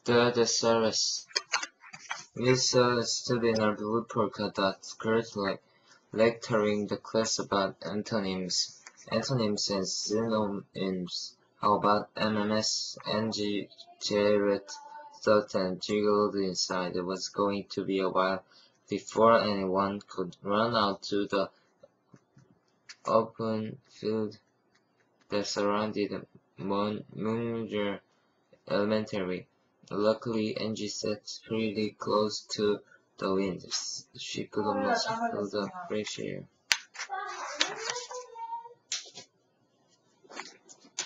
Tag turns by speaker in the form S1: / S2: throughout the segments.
S1: The service. Miss stood in her blue polka dot skirt lecturing the class about antonyms. Antonyms and synonyms. How about MMS? Angie Jarrett thought and jiggled inside. It was going to be a while before anyone could run out to the open field that surrounded Munger Elementary. Luckily, Angie sat pretty close to the wind. She could almost feel the fresh air.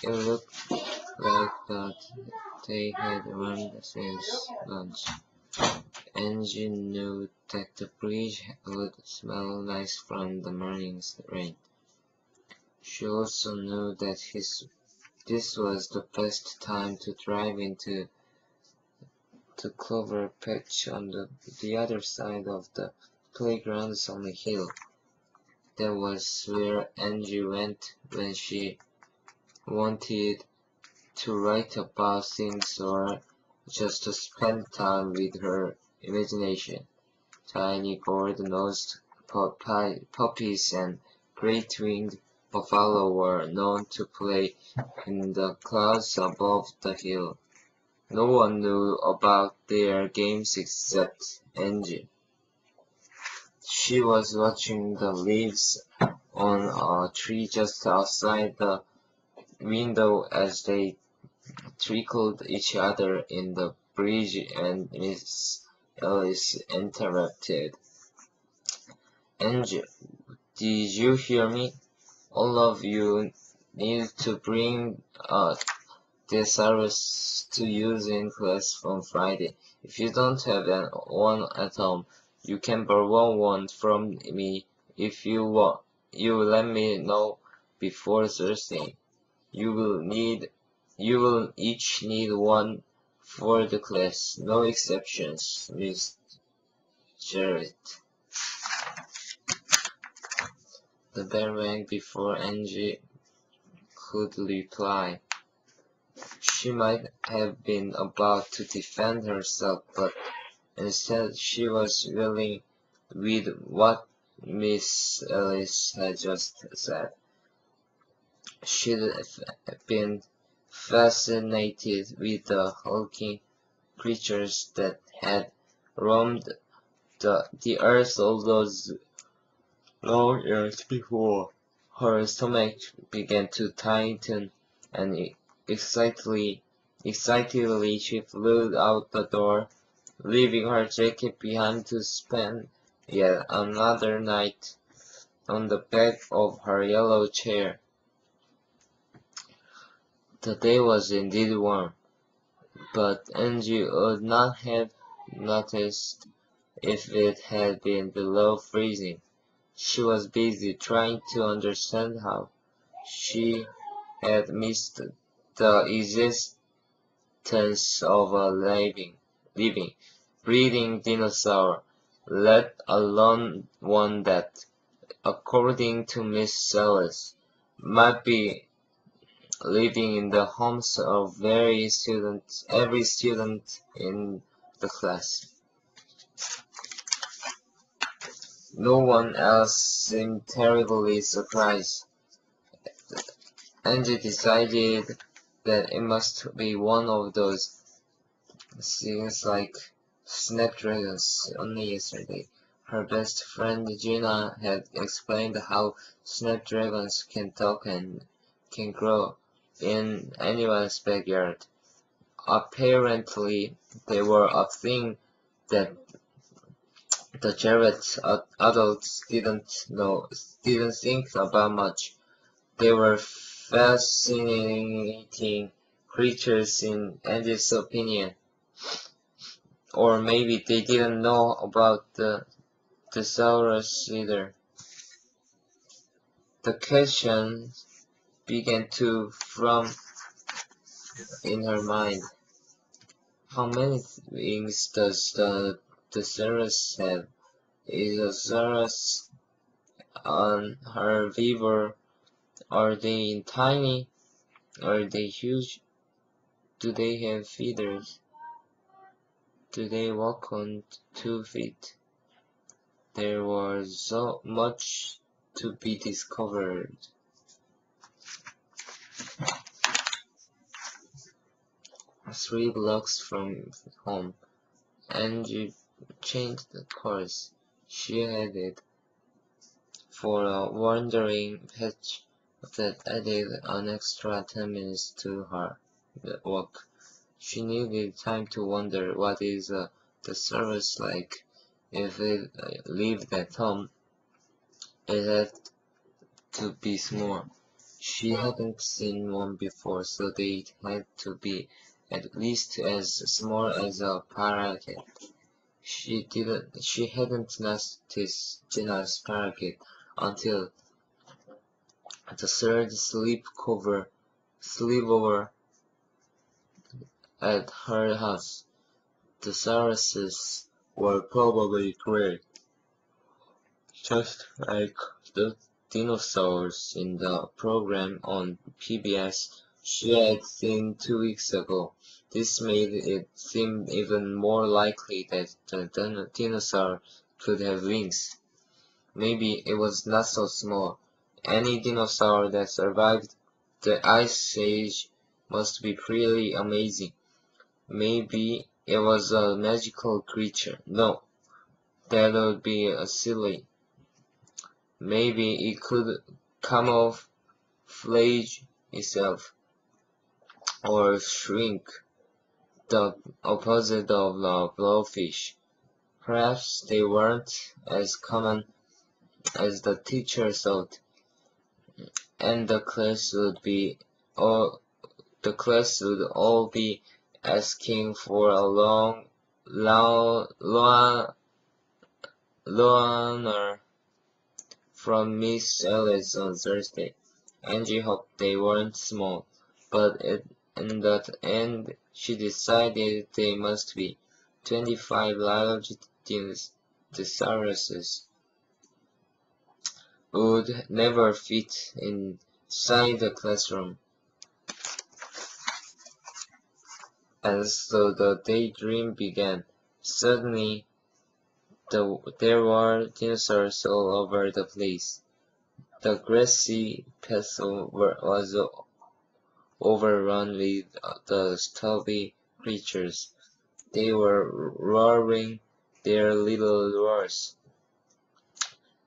S1: It looked like that they had run since lunch. Angie knew that the bridge would smell nice from the morning's rain. She also knew that this was the best time to drive into the clover patch on the other side of the playground's only hill. That was where Angie went when she wanted to write about things or just to spend time with her imagination. Tiny gold-nosed puppies and great-winged buffalo were known to play in the clouds above the hill. No one knew about their games except Angie. She was watching the leaves on a tree just outside the window as they trickled each other in the bridge, and Miss Ellis interrupted. Angie, did you hear me? All of you need to bring thesaurus to use in class on Friday. If you don't have one at home, you can borrow one from me if you want. You let me know before Thursday. You will each need one for the class. No exceptions, Miss Jarrett. The bell rang before Angie could reply. She might have been about to defend herself, but instead she was willing with what Miss Ellis had just said. She'd been fascinated with the hulking creatures that had roamed the earth all those long years before. Her stomach began to tighten, and excitedly she flew out the door, leaving her jacket behind to spend yet another night on the back of her yellow chair. The day was indeed warm, but Angie would not have noticed if it had been below freezing. She was busy trying to understand how she had missed the existence of a living, breathing dinosaur, let alone one that, according to Miss Sellers, might be living in the homes of every student in the class. No one else seemed terribly surprised. Angie decided that it must be one of those things like snapdragons. Only yesterday, her best friend Gina had explained how snapdragons can talk and can grow in anyone's backyard. Apparently, they were a thing that the Jarrett adults didn't think about much. They were fascinating creatures in Angie's opinion. Or maybe they didn't know about the thesaurus either. The questions began to form in her mind. How many wings does the thesaurus have? Is a thesaurus on her beaver? Are they tiny? Are they huge? Do they have feathers? Do they walk on 2 feet? There was so much to be discovered. Three blocks from home, Angie changed course. She headed for a wandering patch that added an extra 10 minutes to her walk. She needed time to wonder what is the service like. If it lived at home, it had to be small. She hadn't seen one before, so they had to be at least as small as a parakeet. She hadn't noticed Gina's parakeet until the third sleepover at her house. The services were probably great, just like the dinosaurs in the program on PBS she had seen 2 weeks ago. This made it seem even more likely that the dinosaur could have wings. Maybe it was not so small. Any dinosaur that survived the Ice Age must be pretty amazing. Maybe it was a magical creature. No, that would be silly. Maybe it could camouflage itself, or shrink, the opposite of the blowfish. Perhaps they weren't as common as the teacher thought, and the class would all be asking for a loaner from Miss Ellis on Thursday. Angie hoped they weren't small, but in the end she decided they must be. 25 large dinosaurs would never fit inside the classroom. And so the daydream began. Suddenly, there were dinosaurs all over the place. The grassy path was overrun with the stubby creatures. They were roaring their little roars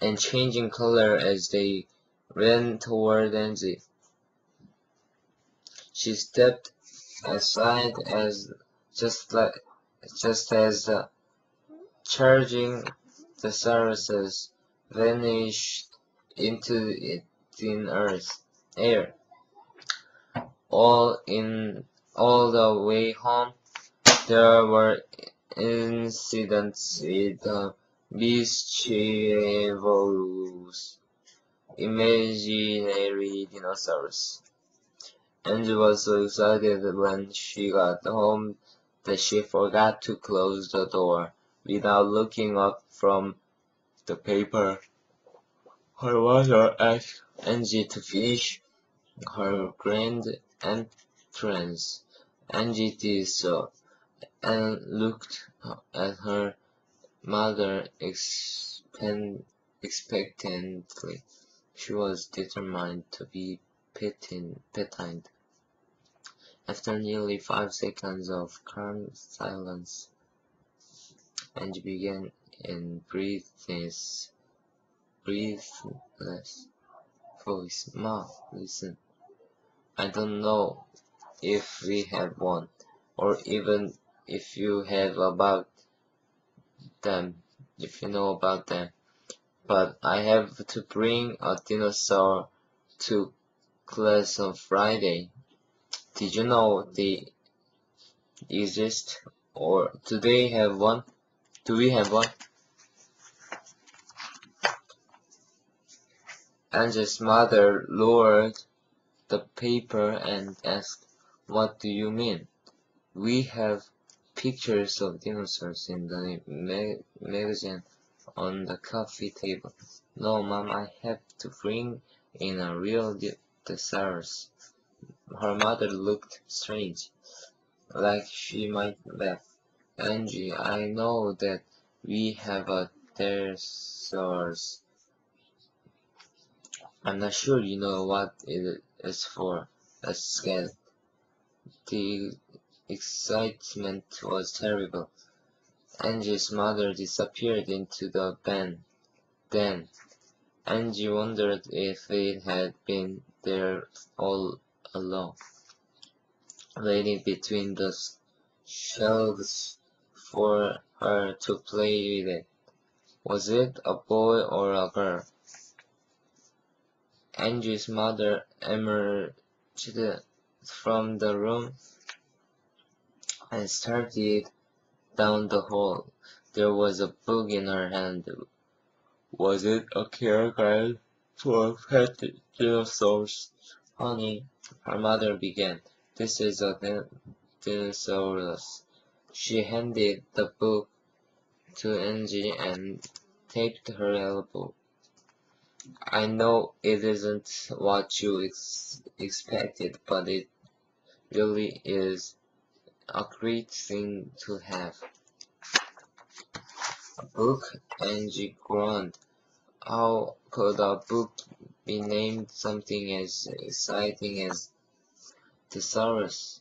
S1: and changing color as they ran toward Angie. She stepped aside just as the charging dinosaurs vanished into the thin air. All the way home, there were incidents with the mischievous imaginary dinosaurs. Angie was so excited when she got home that she forgot to close the door. Without looking up from the paper, her mother asked Angie to finish her grand entrance. Angie did so, and looked at her mother expectantly. She was determined to be petted. After nearly 5 seconds of calm silence, Angie began in breathless voice. "Ma, listen. I don't know if we have one, or even if you know about them, but I have to bring a dinosaur to class on Friday. Did you know they exist, or do we have one? Angie's mother lowered the paper and asked, "What do you mean?" "We have pictures of dinosaurs in the magazine on the coffee table." "No, Mom, I have to bring in a real dinosaurus." Her mother looked strange, like she might laugh. Angie, I know that we have a thesaurus. I'm not sure you know what it is for. Scared. The excitement was terrible. Angie's mother disappeared into the van. Then, Angie wondered if it had been there all along, waiting between the shelves for her to play with it. Was it a boy or a girl? Angie's mother emerged from the room and started down the hall. There was a book in her hand. Was it a care guide for pet dinosaurs? Honey, her mother began. This is a thesaurus. She handed the book to Angie and taped her elbow. I know it isn't what you expected, but it really is a great thing to have. A book? Angie groaned. How could a book be named something as exciting as Thesaurus?